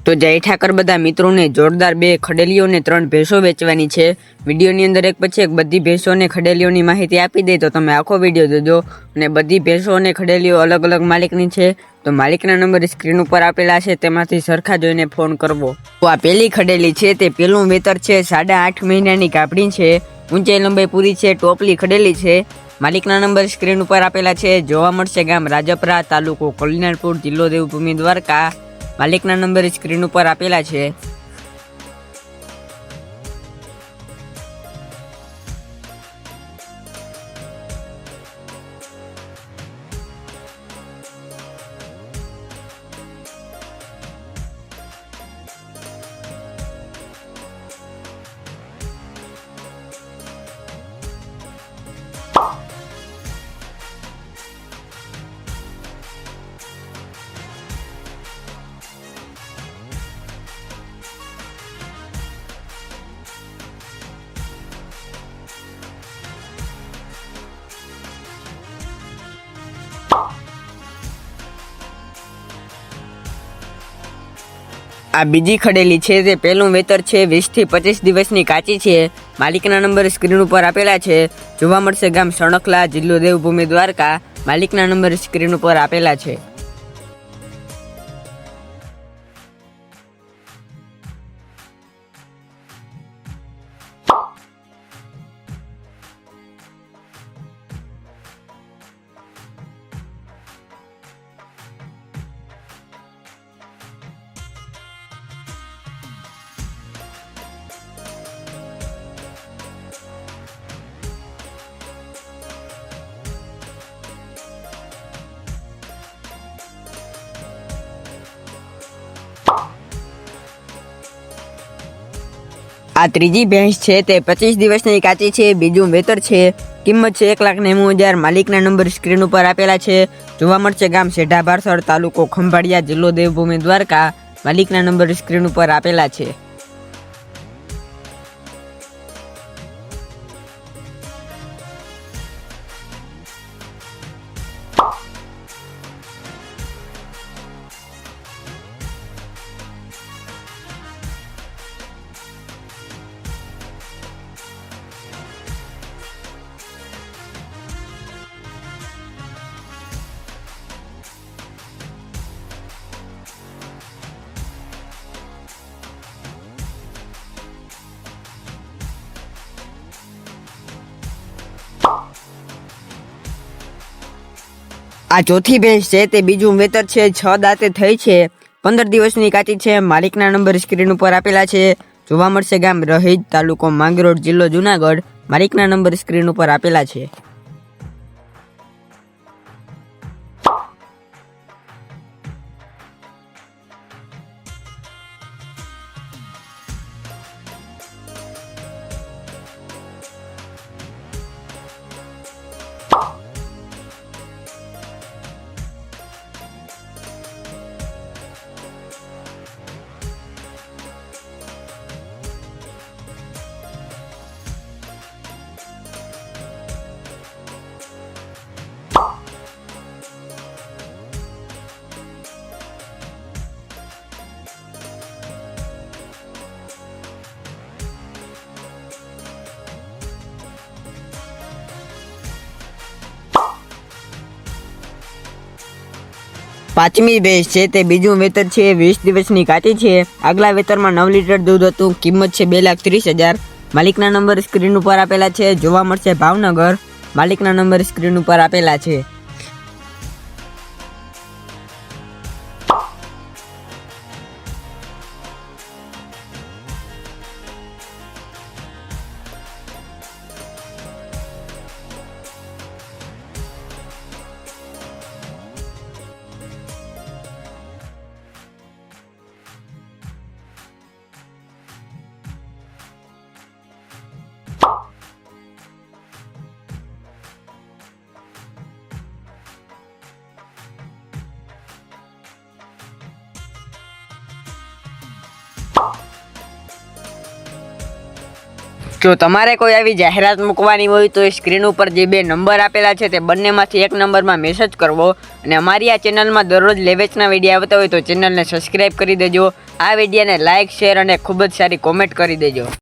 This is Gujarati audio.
તો જય ઠાકર બધા મિત્રોને જોરદાર 2 ખડેલીઓ ને 3 ભેંસો વેચવાની છે। વિડીયોની અંદર એક પછી એક બધી ભેંસો અને ખડેલીઓની માહિતી આપી દે તો તમે આખો વિડીયો જોજો। અને બધી ભેંસો અને ખડેલીઓ અલગ અલગ માલિકની છે, તો માલિકના નંબર સ્ક્રીન ઉપર આપેલા છે, તેમાંથી સરખા જોઈને ફોન કરવો। તો આ પહેલી ખડેલી છે તે પહેલું વેતર છે, 8.5 મહિનાની ગાભણી છે, ઊંચાઈ લંબાઈ પૂરી છે, ટોપલી ખડેલી છે। માલિકના નંબર સ્ક્રીન ઉપર આપેલા છે, જોવા મળશે ગામ રાજપરા, તાલુકો કલ્યાણપુર, જિલ્લો દેવભૂમિ દ્વારકા। માલિકના નંબર સ્ક્રીન ઉપર આપેલા છે। આ બીજી ખડેલી છે તે પહેલું વેતર છે, 20 થી 25 દિવસની કાચી છે। માલિકના નંબર સ્ક્રીન ઉપર આપેલા છે, જોવા મળશે ગામ સણખલા, જિલ્લો દેવભૂમિ દ્વારકા। માલિકના નંબર સ્ક્રીન ઉપર આપેલા છે। આ ત્રીજી ભેંસ છે તે 25 દિવસની કાચી છે, બીજું વેતર છે, કિંમત છે 1,90,000। માલિકના નંબર સ્ક્રીન ઉપર આપેલા છે, જોવા મળશે ગામ સેઢા ભારસર, તાલુકો ખંભાળિયા, જિલ્લો દેવભૂમિ દ્વારકા। માલિકના નંબર સ્ક્રીન ઉપર આપેલા છે। આ ચોથી ભેંસ છે તે બીજું વેતર છે, 6 દાંતે થઈ છે, 15 દિવસની કાચી છે। માલિકના નંબર સ્ક્રીન ઉપર આપેલા છે, જોવા મળશે ગામ રહીજ, તાલુકો માંગરોળ, જિલ્લો જુનાગઢ। માલિકના નંબર સ્ક્રીન ઉપર આપેલા છે। પાંચમી ભેંસ છે તે બીજું વેતર છે, 20 દિવસની કાચી છે, આગલા વેતરમાં 9 લીટર દૂધ હતું, કિંમત છે 2,30,000। માલિકના નંબર સ્ક્રીન ઉપર આપેલા છે, જોવા મળશે ભાવનગર। માલિકના નંબર સ્ક્રીન ઉપર આપેલા છે। જો તમારે કોઈ આવી જાહેરાત મૂકવાની હોય તો સ્ક્રીન ઉપર જે 2 નંબર આપેલા છે તે બંનેમાંથી એક નંબરમાં મેસેજ કરવો અને અમારી આ ચેનલમાં દરરોજ લેવેચના વિડીયો આવતા હોય તો ચેનલને સબસ્ક્રાઈબ કરી દેજો. આ વિડીયોને લાઇક, શેર અને ખૂબ જ સારી કોમેન્ટ કરી દેજો.